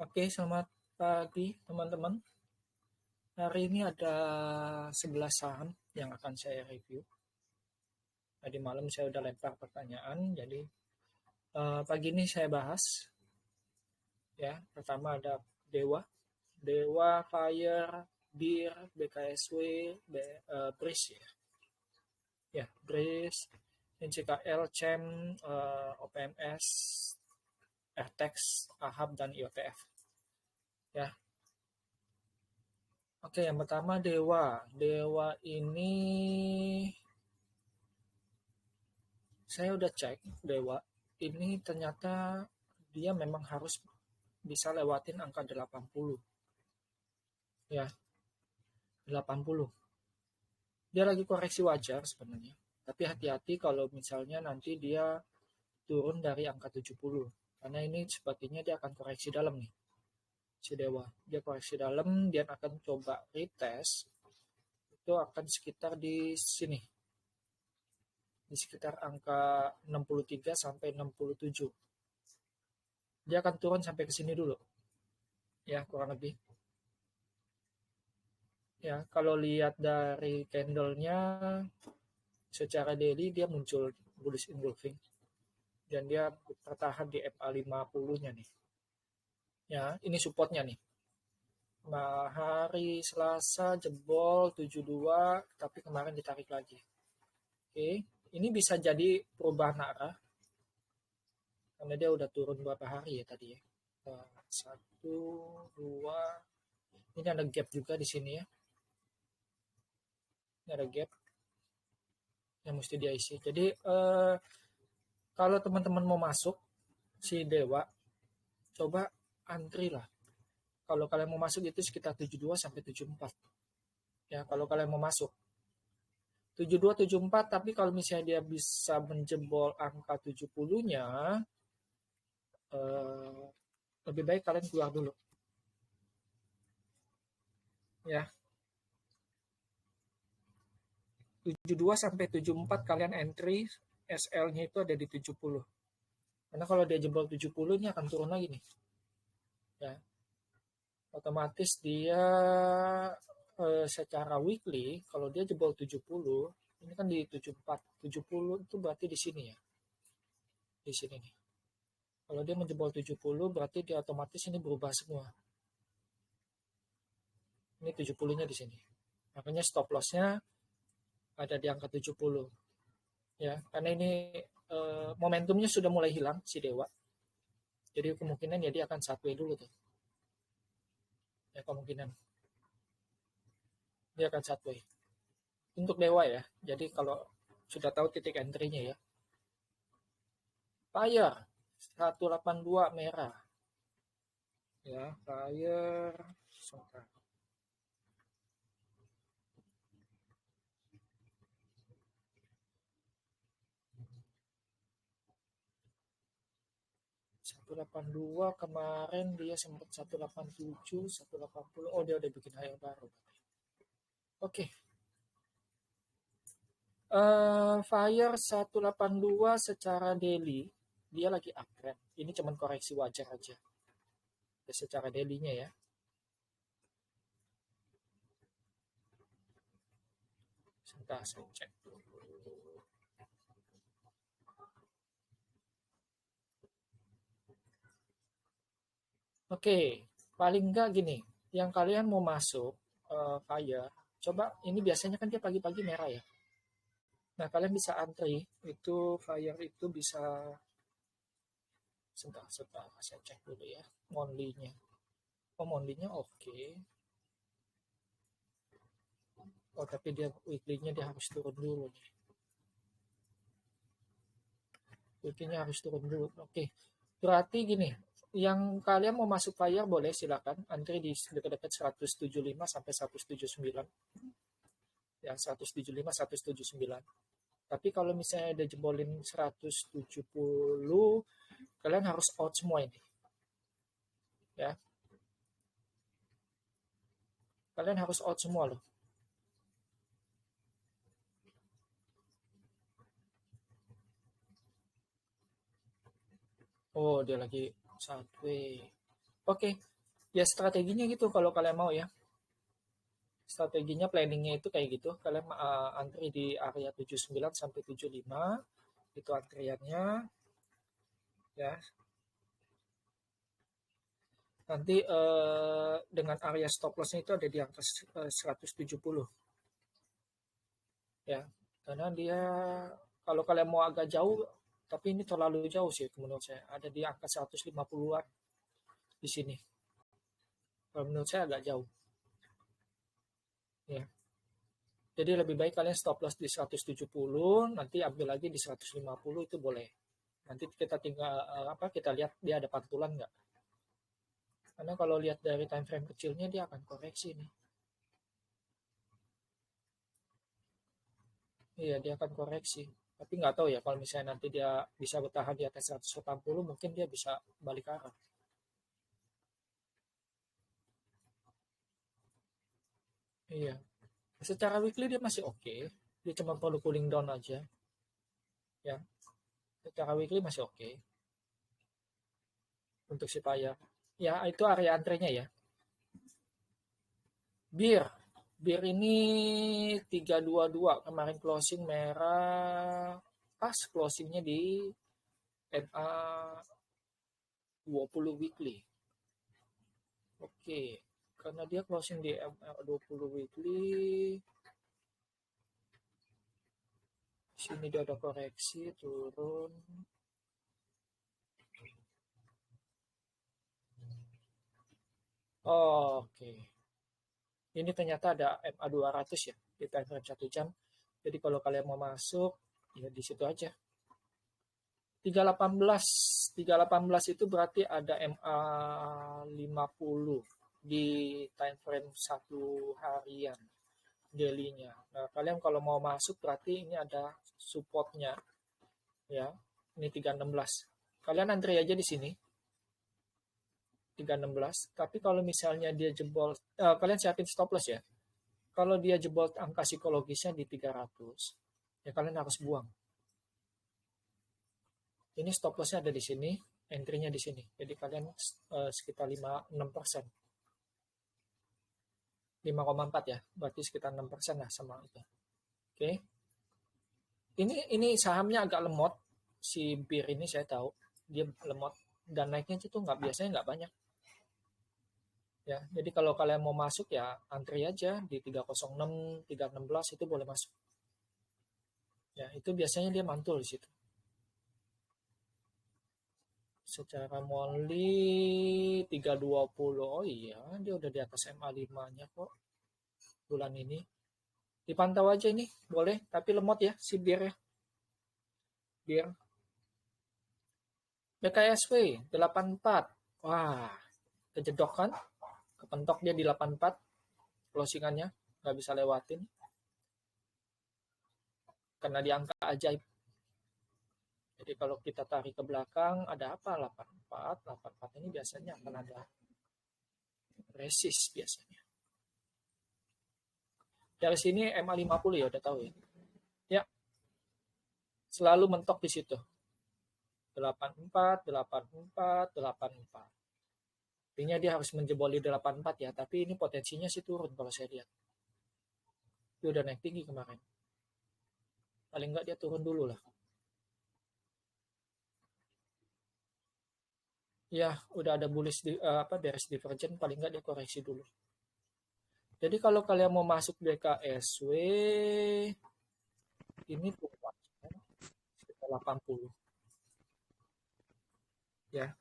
Oke, selamat pagi teman-teman. Hari ini ada 11 saham yang akan saya review. Tadi malam saya udah lempar pertanyaan, jadi pagi ini saya bahas. Ya, pertama ada Dewa, Fire, Bir, BKSW, Breeze ya. Ya, Breeze, NCKL, CEM, OPMS, RTX, AHAB, dan IOTF. Ya, oke, yang pertama Dewa. Dewa ini saya udah cek Dewa. Ini ternyata dia memang harus bisa lewatin angka 80. Ya, 80. Dia lagi koreksi wajar sebenarnya. Tapi hati-hati kalau misalnya nanti dia turun dari angka 70. Karena ini sepertinya dia akan koreksi dalam nih. Si Dewa. Dia koreksi dalam, dia akan coba retest. Itu akan sekitar di sini, di sekitar angka 63 sampai 67. Dia akan turun sampai ke sini dulu. Ya, kurang lebih. Ya, kalau lihat dari candlenya secara daily dia muncul bullish engulfing dan dia tertahan di MA 50-nya nih. Ya, ini supportnya nih. Nah, hari Selasa jebol 72 tapi kemarin ditarik lagi. Oke, ini bisa jadi perubahan arah karena dia udah turun beberapa hari ya tadi ya. Satu, dua, ini ada gap juga di sini ya. Ini ada gap yang mesti dia isi. Jadi kalau teman-teman mau masuk si Dewa, coba antri lah. Kalau kalian mau masuk itu sekitar 72 sampai 74. Ya, kalau kalian mau masuk. 72 74 tapi kalau misalnya dia bisa menjebol angka 70-nya lebih baik kalian keluar dulu. Ya. 72 sampai 74 kalian entry SL-nya itu ada di 70. Karena kalau dia jebol 70 ini akan turun lagi nih. Ya. Otomatis dia secara weekly kalau dia jebol 70 ini kan di 74 70 itu berarti di sini ya, di sini nih. Kalau dia menjebol 70 berarti dia otomatis ini berubah semua, ini 70-nya di sini, makanya stop loss-nya ada di angka 70 ya, karena ini momentumnya sudah mulai hilang si Dewa, jadi kemungkinan ya dia akan sideways dulu tuh ya, kemungkinan dia akan sideways untuk Dewa ya. Jadi kalau sudah tahu titik entry-nya ya. Fire 182 merah. Ya, Fire sebentar. Satu 182 kemarin dia sempat 187, 180. Oh, dia udah bikin high baru. Oke. Fire 182 secara daily dia lagi uptrend. Ini cuman koreksi wajar aja. Ya, secara daily-nya ya. Sebentar saya cek. Oke, paling enggak gini, yang kalian mau masuk Fire, coba ini biasanya kan dia pagi-pagi merah ya. Nah, kalian bisa antri, itu Fire itu bisa sebentar, saya cek dulu ya, monthly-nya. Oh, monthly-nya oke. Oh, tapi dia weekly-nya dia harus turun dulu nih. Weekly-nya harus turun dulu. Oke. Berarti gini, yang kalian mau masuk Fire boleh silakan antri di dekat-dekat 175 sampai 179. Ya, 175 179. Tapi kalau misalnya ada jembolin 170, kalian harus out semua ini. Ya. Kalian harus out semua loh. Oh, dia lagi sideways. Oke, Ya strateginya gitu kalau kalian mau ya. Strateginya planningnya itu kayak gitu. Kalian antri di area 79 sampai 75 itu antriannya ya. Nanti dengan area stop lossnya itu ada di angka 170 ya. Karena dia kalau kalian mau agak jauh tapi ini terlalu jauh sih menurut saya. Ada di angka 150-an di sini. Kalau menurut saya agak jauh ya. Jadi lebih baik kalian stop loss di 170, nanti ambil lagi di 150 itu boleh. Nanti kita tinggal kita lihat dia ada pantulan nggak. Karena kalau lihat dari time frame kecilnya dia akan koreksi nih. Iya, dia akan koreksi. Tapi nggak tahu ya kalau misalnya nanti dia bisa bertahan di atas 180, mungkin dia bisa balik arah. Iya. Secara weekly dia masih oke. Dia cuma perlu cooling down aja. Ya. Secara weekly masih oke untuk si buyer. Ya, itu area antrenya ya. Bir. Bir ini 322 kemarin closing merah. Pas closingnya di MA 20 weekly. Oke. Karena dia closing di MA 20 weekly. Sini dia ada koreksi turun. Oh, oke. Ini ternyata ada MA 200 ya di time frame 1 jam. Jadi kalau kalian mau masuk ya di situ aja. 318 318 itu berarti ada MA 50 di time frame 1 harian daily-nya. Nah, kalian kalau mau masuk berarti ini ada supportnya ya. Ini 316. Kalian antri aja di sini 316. Tapi kalau misalnya dia jebol, kalian siapin stop loss ya. Kalau dia jebol angka psikologisnya di 300, ya kalian harus buang. Ini stop lossnya ada di sini, entry-nya di sini. Jadi kalian sekitar 6%. 5,4 ya, berarti sekitar 6% lah sama itu. Oke. Ini sahamnya agak lemot. Si BIR ini saya tahu dia lemot dan naiknya itu nggak biasanya nggak banyak. Ya, jadi kalau kalian mau masuk ya antri aja di 306, 316 itu boleh masuk. Ya, itu biasanya dia mantul di situ. Secara monthly 320. Oh iya, dia udah di atas MA5-nya kok bulan ini. Dipantau aja ini, boleh, tapi lemot ya si BIR ya. BIR. BKSW 84. Wah, kejedok kan? Kepentok dia di 84 closingannya, nggak bisa lewatin. Karena di angka ajaib. Jadi kalau kita tarik ke belakang, ada apa? 84. 84 ini biasanya akan ada resist biasanya. Dari sini MA50 ya udah tahu ya. Ya, selalu mentok di situ. 84, 84, 84. Artinya dia harus menjeboli 84 ya, tapi ini potensinya sih turun kalau saya lihat. Dia udah naik tinggi kemarin. Paling enggak dia turun dulu lah. Ya, udah ada bullish bearish divergent, paling enggak dia koreksi dulu. Jadi kalau kalian mau masuk BKSW ini tunggu sekitar 80. Ya.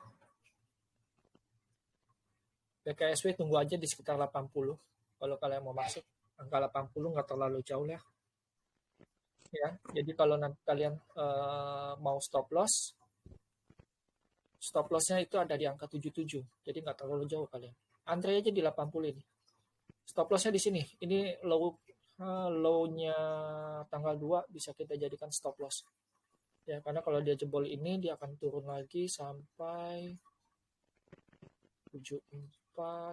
BKSW tunggu aja di sekitar 80. Kalau kalian mau masuk angka 80 nggak terlalu jauh lah. Ya, jadi kalau nanti kalian mau stop lossnya itu ada di angka 77. Jadi nggak terlalu jauh kalian. Antre aja di 80 ini. Stop lossnya di sini. Ini low-nya tanggal 2 bisa kita jadikan stop loss. Ya, karena kalau dia jebol ini dia akan turun lagi sampai 74.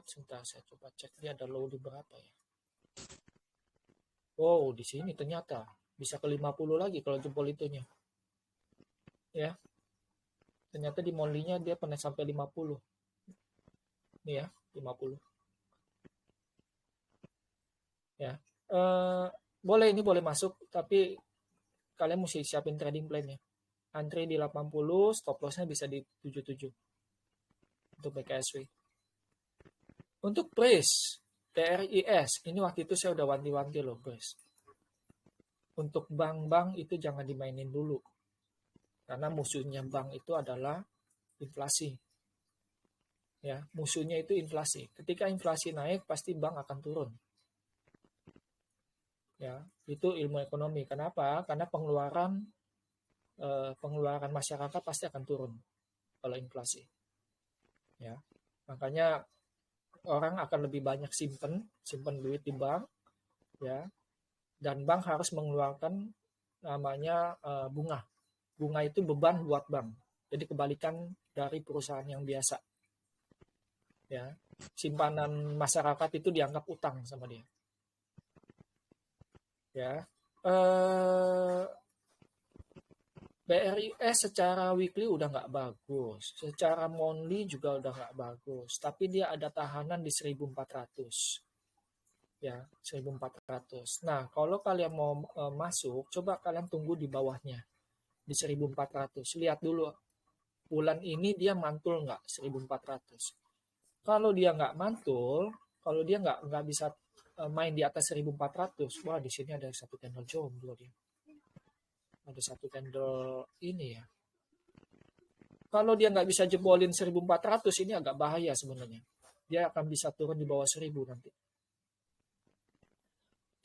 Sebentar saya coba cek dia ada low di berapa ya. Wow, di sini ternyata bisa ke 50 lagi kalau jebol itunya. Ya. Ternyata di monthly-nya dia pernah sampai 50. Nih ya, 50. Ya. Boleh, ini boleh masuk, tapi kalian mesti siapin trading plan-nya. Antri di 80, stop loss-nya bisa di 77 untuk BKSW. Untuk brace TRIS, ini waktu itu saya udah wanti-wanti loh, guys. Untuk bank-bank itu jangan dimainin dulu. Karena musuhnya bank itu adalah inflasi. Ya, musuhnya itu inflasi. Ketika inflasi naik, pasti bank akan turun. Ya, itu ilmu ekonomi. Kenapa? Karena pengeluaran masyarakat pasti akan turun kalau inflasi. Ya, makanya orang akan lebih banyak simpen duit di bank, ya, dan bank harus mengeluarkan namanya bunga. Bunga itu beban buat bank. Jadi kebalikan dari perusahaan yang biasa. Ya, simpanan masyarakat itu dianggap utang sama dia. Ya, BRIS secara weekly udah nggak bagus, secara monthly juga udah nggak bagus, tapi dia ada tahanan di 1400. Ya, 1400. Nah, kalau kalian mau masuk, coba kalian tunggu di bawahnya, di 1400. Lihat dulu, bulan ini dia mantul nggak 1400. Kalau dia nggak mantul, kalau dia nggak bisa main di atas 1400, wah di sini ada satu candle jomblo dia. Ada satu candle ini ya. Kalau dia nggak bisa jebolin 1400, ini agak bahaya sebenarnya. Dia akan bisa turun di bawah 1000 nanti.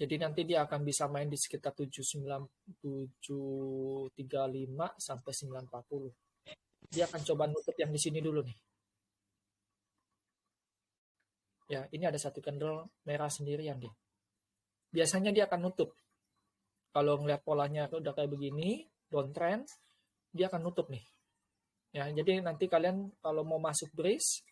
Jadi nanti dia akan bisa main di sekitar 735 sampai 940. Dia akan coba nutup yang di sini dulu nih. Ya, ini ada satu candle merah sendirian dia. Biasanya dia akan nutup. Kalau ngeliat polanya udah kayak begini, downtrend, dia akan nutup nih. Ya, jadi nanti kalian kalau mau masuk brace,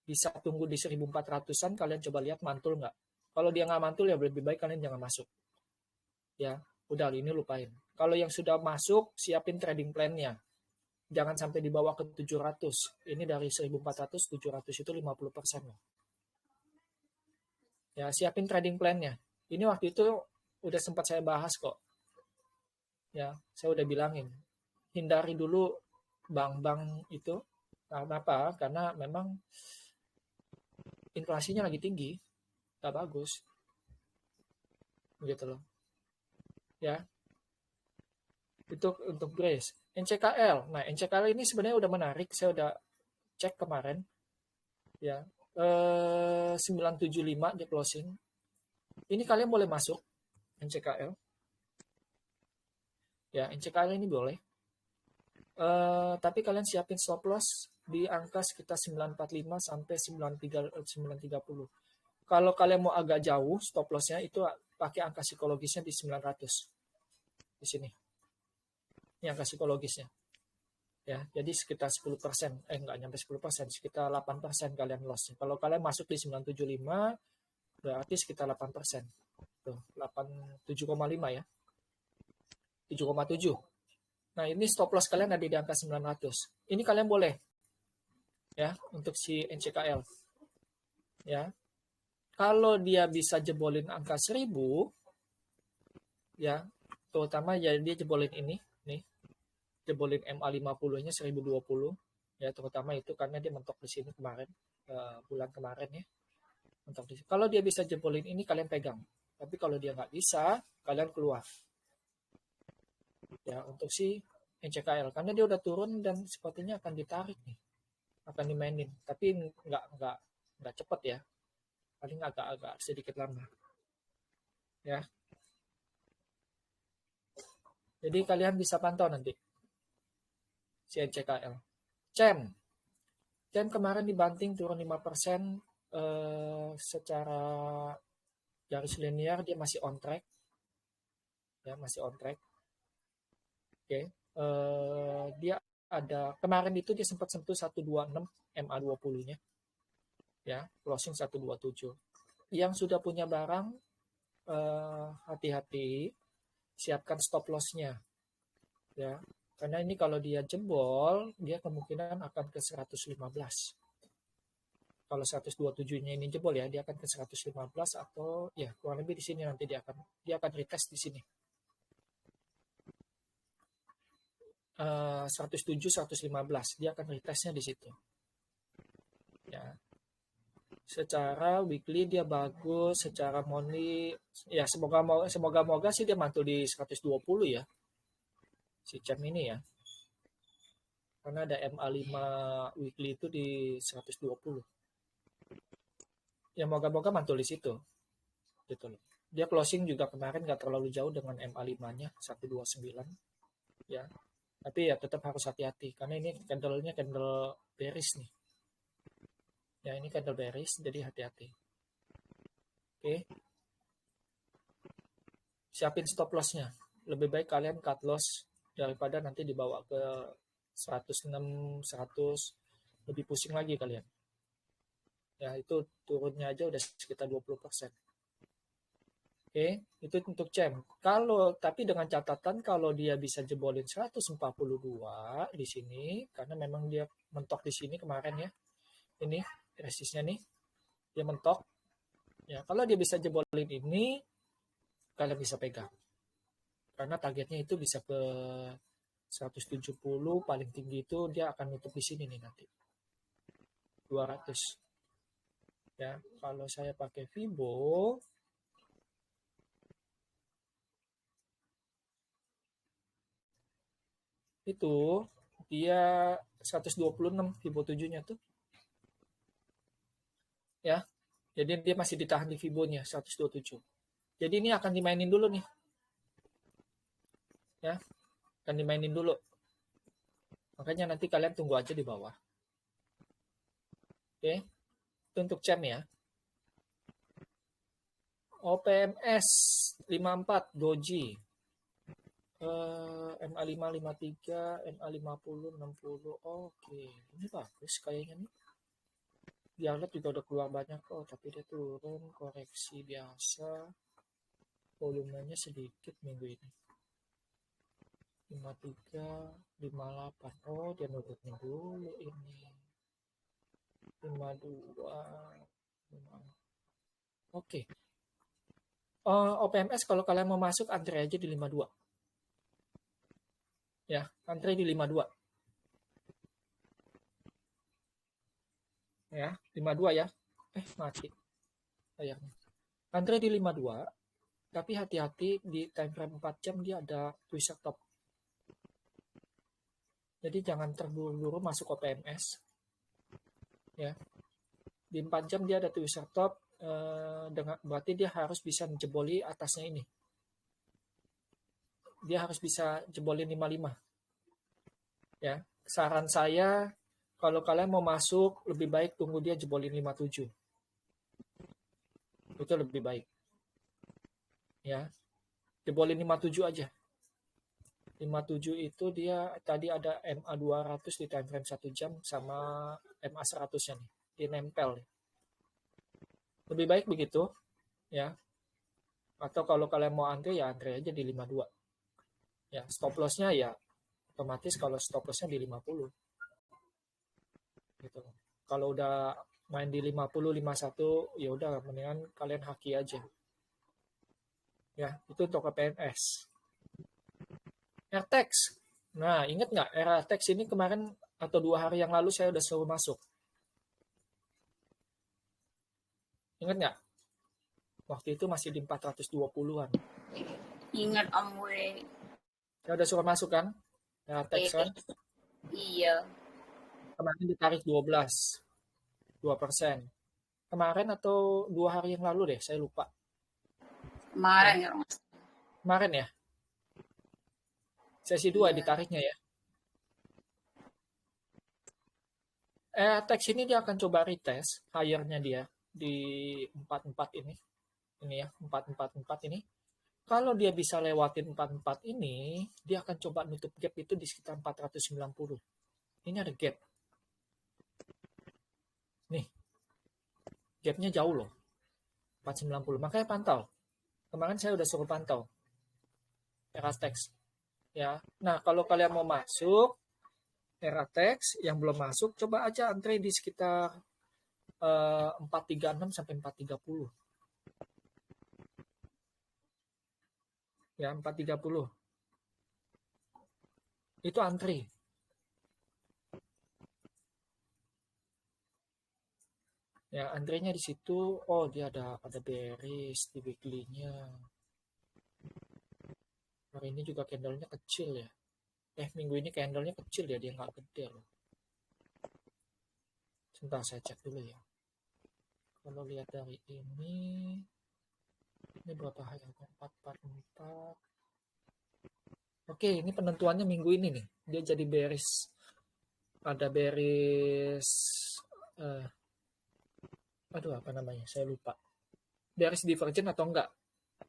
bisa tunggu di 1400-an, kalian coba lihat mantul nggak. Kalau dia nggak mantul ya lebih baik kalian jangan masuk. Ya, udah ini lupain. Kalau yang sudah masuk, siapin trading plan-nya. Jangan sampai dibawa ke 700. Ini dari 1400, 700 itu 50% loh. Ya, siapin trading plan-nya. Ini waktu itu udah sempat saya bahas kok. Ya, saya udah bilangin. Hindari dulu bank-bank itu. Kenapa? Karena memang inflasinya lagi tinggi. Nggak bagus. Gitu loh. Ya, itu untuk brace. NCKL. Nah, NCKL ini sebenarnya udah menarik. Saya udah cek kemarin. Ya, 975 di closing. Ini kalian boleh masuk NCKL. Ya, NCKL ini boleh. Tapi kalian siapin stop loss di angka sekitar 945 sampai 930. Kalau kalian mau agak jauh stop lossnya itu pakai angka psikologisnya di 900. Di sini. Ini angka psikologisnya. Ya, jadi sekitar 10%. Enggak nyampe 10%, sekitar 8% kalian loss. Kalau kalian masuk di 975 berarti sekitar 8%. Tuh, 7,5 ya. 7,7. Nah, ini stop loss kalian ada di angka 900. Ini kalian boleh ya untuk si NCKL. Ya. Kalau dia bisa jebolin angka 1000 ya, terutama ya dia jebolin ini nih. Jebolin MA50-nya 1020 ya, terutama itu karena dia mentok di sini kemarin bulan kemarin ya. Mentok di sini. Kalau dia bisa jebolin ini kalian pegang. Tapi kalau dia nggak bisa, kalian keluar. Ya, untuk si NCKL karena dia udah turun dan sepertinya akan ditarik nih, akan dimainin, tapi nggak cepet ya, paling agak sedikit lama ya. Jadi kalian bisa pantau nanti si NCKL. CEM kemarin dibanting turun 5%, secara garis linear dia masih on track ya, masih on track. Oke. Dia ada kemarin itu dia sempat sentuh 126 MA20-nya. Ya, closing 127. Yang sudah punya barang hati-hati, siapkan stop loss-nya. Ya. Karena ini kalau dia jebol, dia kemungkinan akan ke 115. Kalau 127-nya ini jebol ya, dia akan ke 115 atau ya kurang lebih di sini nanti dia akan retest di sini. 107 115 dia akan retestnya di situ. Ya. Secara weekly dia bagus, secara monthly ya semoga sih dia mantul di 120 ya. Si Cem ini ya. Karena ada MA5 weekly itu di 120. Ya moga-moga mantul di situ. Gitu loh. Dia closing juga kemarin nggak terlalu jauh dengan MA5-nya 129 ya. Tapi ya tetap harus hati-hati karena ini candle-nya candle bearish nih. Ya ini candle bearish jadi hati-hati. Oke. Siapin stop loss-nya. Lebih baik kalian cut loss daripada nanti dibawa ke 106 100 lebih pusing lagi kalian. Ya itu turunnya aja udah sekitar 20%. Oke, itu untuk CEM. Tapi dengan catatan kalau dia bisa jebolin 142 di sini, karena memang dia mentok di sini kemarin ya. Ini resistnya nih, dia mentok. Ya, kalau dia bisa jebolin ini, kalian bisa pegang. Karena targetnya itu bisa ke 170, paling tinggi itu dia akan nutup di sini nih nanti. 200. Ya, kalau saya pakai Fibo, itu dia 126 Fibo 7-nya tuh. Ya. Jadi dia masih ditahan di Fibo-nya 127. Jadi ini akan dimainin dulu nih. Ya. Akan dimainin dulu. Makanya nanti kalian tunggu aja di bawah. Oke. Itu untuk CEM ya. OPMS 54 Doji. MA5 53, MA50 60. Oke, ini bagus kayaknya nih. Dia lihat juga udah keluar banyak kok, tapi dia turun koreksi biasa. Volumenya sedikit minggu ini. 53, 58. Oh, dia nurunin dulu ini. 52. 5. Oke. OPMS kalau kalian mau masuk antre aja di 52. Ya, antre di 52. Ya, 52 ya. Mati. Sayangnya. Antre di 52, tapi hati-hati di time frame 4 jam dia ada twister top. Jadi jangan terburu-buru masuk OPMS. Ya. Di 4 jam dia ada twister top, berarti dia harus bisa menjeboli atasnya ini. Dia harus bisa jebolin 55. Ya, saran saya kalau kalian mau masuk lebih baik tunggu dia jebolin 57. Itu lebih baik. Ya. Jebolin 57 aja. 57 itu dia tadi ada MA 200 di time frame 1 jam sama MA 100-nya nih. Dia nempel. Lebih baik begitu, ya. Atau kalau kalian mau antre ya antre aja di 52. Ya, stop loss-nya ya otomatis kalau stop loss-nya di 50. Gitu. Kalau udah main di 50 51 ya udah mendingan kalian haki aja. Ya, itu untuk PNS. RTX. Nah, ingat nggak RTX ini kemarin atau 2 hari yang lalu saya udah suruh masuk. Ingat nggak? Waktu itu masih di 420-an. Ingat Om We. Saya udah suruh masuk kan? RTX kan? Iya. Kemarin ditarik 2%. Kemarin atau 2 hari yang lalu deh, saya lupa. Kemarin ya. Kemarin ya? Sesi 2 ditariknya ya. Teks ini dia akan coba retest higher-nya dia di 44 ini. Ini ya, 444 ini. Kalau dia bisa lewatin 44 ini, dia akan coba nutup gap itu di sekitar 490. Ini ada gap. Nih. Gapnya jauh loh. 490. Makanya pantau. Kemarin saya udah suruh pantau. Eratex. Ya. Nah, kalau kalian mau masuk Eratex yang belum masuk, coba aja antre di sekitar 436 sampai 430. Ya, 430. Itu antri. Ya, antrinya di situ. Oh, dia ada bearish di weekly-nya. Hari ini juga candle-nya kecil ya. Minggu ini candle-nya kecil ya, dia nggak gede loh. Sebentar saya cek dulu ya. Kalau lihat dari ini berapa hari? 444. Oke, ini penentuannya minggu ini nih. Dia jadi bearish. Ada bearish. Aduh, apa namanya? Saya lupa. Bearish divergent atau enggak?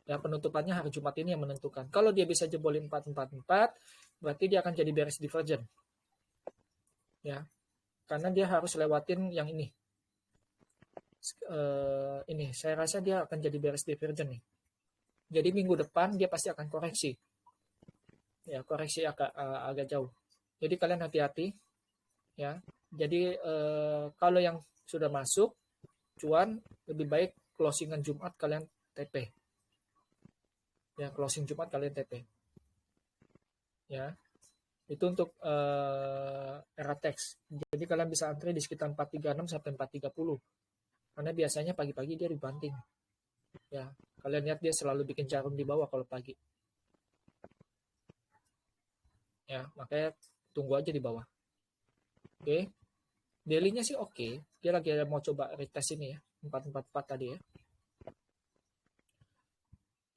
Ya, penutupannya hari Jumat ini yang menentukan. Kalau dia bisa jebolin 444, berarti dia akan jadi bearish divergent. Ya, karena dia harus lewatin yang ini. Ini, saya rasa dia akan jadi bearish divergent nih. Jadi minggu depan dia pasti akan koreksi. Ya, koreksi agak jauh. Jadi kalian hati-hati. Ya, jadi kalau yang sudah masuk cuan, lebih baik closingan Jumat kalian TP. Ya, closing Jumat kalian TP. Ya, itu untuk era teks. Jadi kalian bisa antri di sekitar 436 sampai 430. Karena biasanya pagi-pagi dia dibanting. Ya, kalian lihat dia selalu bikin jarum di bawah kalau pagi. Ya, makanya tunggu aja di bawah. Oke. Daily-nya sih oke. Dia lagi mau coba retest ini ya, 444 tadi ya.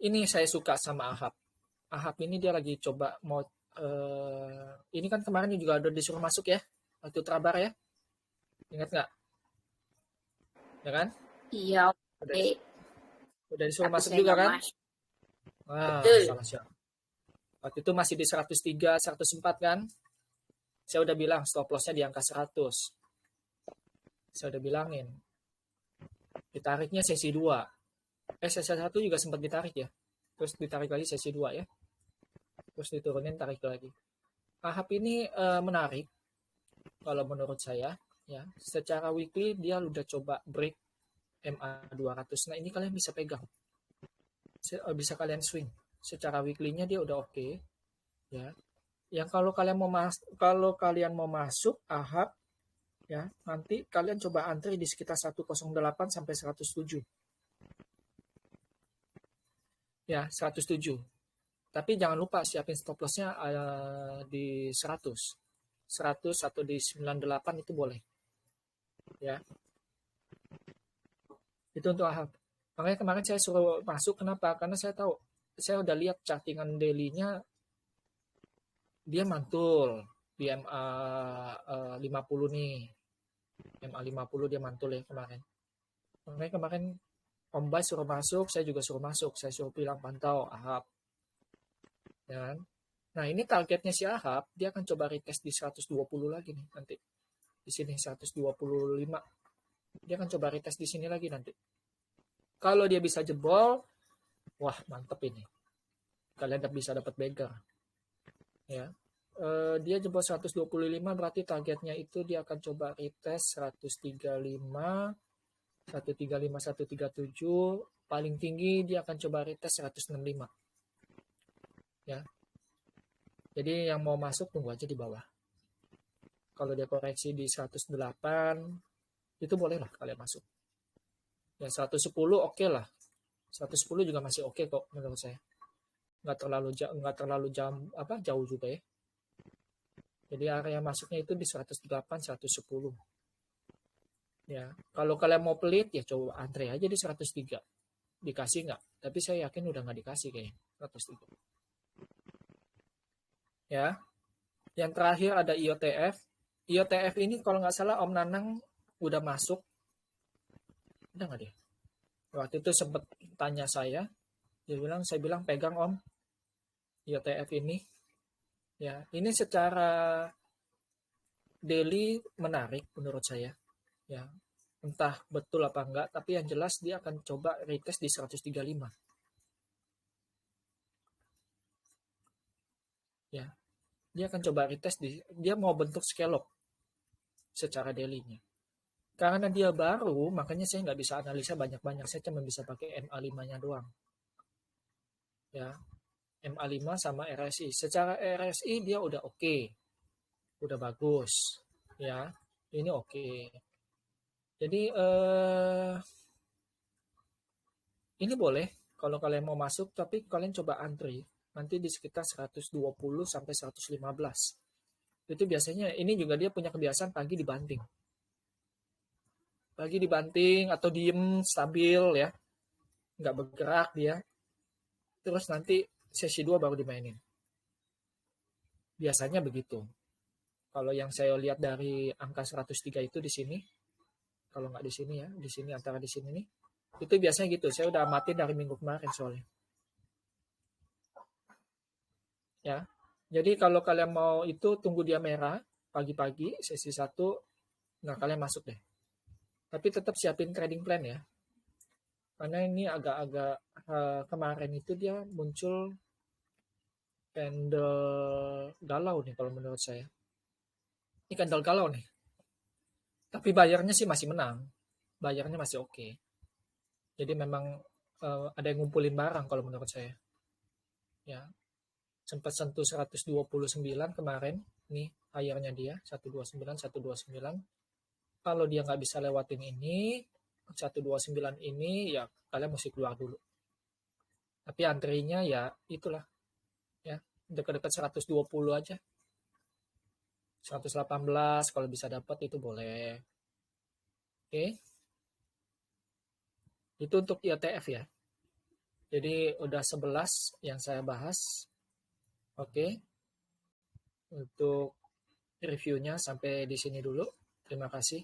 Ini saya suka sama Ahab. Ahab ini dia lagi coba mau ini kan kemarin juga udah disuruh masuk ya, waktu Trabar ya. Ingat nggak? Ya kan? Iya, oke. Udah disuruh Tapi masuk saya juga nggak kan? masuk. Nah, Betul. salah siapa? Waktu itu masih di 103, 104 kan? Saya udah bilang stop loss-nya di angka 100. Saya udah bilangin. Ditariknya sesi 2. Sesi 1 juga sempat ditarik ya. Terus ditarik lagi sesi 2 ya. Terus diturunin, tarik lagi. Ahab ini menarik kalau menurut saya ya. Secara weekly dia udah coba break MA 200. Nah, ini kalian bisa pegang. Bisa kalian swing. Secara weekly-nya dia udah oke. Ya. Yang kalau kalian mau masuk Ahab ya, nanti kalian coba antri di sekitar 108 sampai 107. Ya, 107. Tapi jangan lupa siapin stop loss-nya di 100. 100 atau di 98 itu boleh. Ya. Itu untuk Ahab. Makanya kemarin saya suruh masuk, kenapa? Karena saya tahu, saya udah lihat chattingan daily-nya, dia mantul di MA 50 nih. MA 50 dia mantul ya kemarin. Makanya kemarin Om Bay suruh masuk, saya juga suruh masuk. Saya suruh bilang pantau Ahab. Ya. Nah, ini targetnya si Ahab, dia akan coba retest di 120 lagi nih nanti. Di sini 125. Dia akan coba retest di sini lagi nanti. Kalau dia bisa jebol, wah mantep ini. Kalian bisa dapat beggar. Ya. Dia jebol 125 berarti targetnya itu dia akan coba retest 135, 135, 137, paling tinggi dia akan coba retest 165. Ya. Jadi yang mau masuk tunggu aja di bawah. Kalau dia koreksi di 108, itu boleh lah kalian masuk. Ya 110 oke lah. 110 juga masih oke kok menurut saya. Nggak terlalu jauh juga ya. Jadi area masuknya itu di 108, 110. Ya, kalau kalian mau pelit ya coba antre aja di 103. Dikasih nggak? Tapi saya yakin udah nggak dikasih kayaknya 103. Ya, yang terakhir ada IOTF. IOTF ini kalau nggak salah Om Nanang udah masuk. Udah nggak dia? Waktu itu sempat tanya saya bilang pegang Om IOTF ini. Ya, ini secara daily menarik menurut saya. Ya, entah betul apa enggak, tapi yang jelas dia akan coba retest di 135. Ya, dia akan coba retest dia mau bentuk scallop secara daily-nya. Karena dia baru, makanya saya nggak bisa analisa banyak-banyak. Saya cuma bisa pakai MA5-nya doang. Ya, MA5 sama RSI. Secara RSI dia udah oke, udah bagus. Ya, ini oke. Jadi ini boleh kalau kalian mau masuk, tapi kalian coba antri. Nanti di sekitar 120 sampai 115. Itu biasanya ini juga dia punya kebiasaan pagi dibanting. Pagi dibanting atau diem stabil ya, nggak bergerak dia. Terus nanti sesi 2 baru dimainin. Biasanya begitu. Kalau yang saya lihat dari angka 103 itu di sini, kalau nggak di sini ya, di sini antara di sini nih, itu biasanya gitu. Saya udah amatin dari minggu kemarin soalnya. Ya, jadi kalau kalian mau itu tunggu dia merah pagi-pagi sesi 1, nah kalian masuk deh. Tapi tetap siapin trading plan ya. Karena ini agak-agak kemarin itu dia muncul candle galau nih kalau menurut saya. Ini candle galau nih. Tapi bayarnya sih masih menang. Bayarnya masih oke. Jadi memang ada yang ngumpulin barang kalau menurut saya. Ya, sempat sentuh 129 kemarin. Nih higher-nya dia 129 129. Kalau dia nggak bisa lewatin ini 129 ini ya kalian mesti keluar dulu. Tapi antrinya ya itulah ya dekat-dekat 120 aja. 118 kalau bisa dapat itu boleh. Oke. Itu untuk IETF ya. Jadi udah 11 yang saya bahas. Oke. Untuk reviewnya sampai di sini dulu. Terima kasih.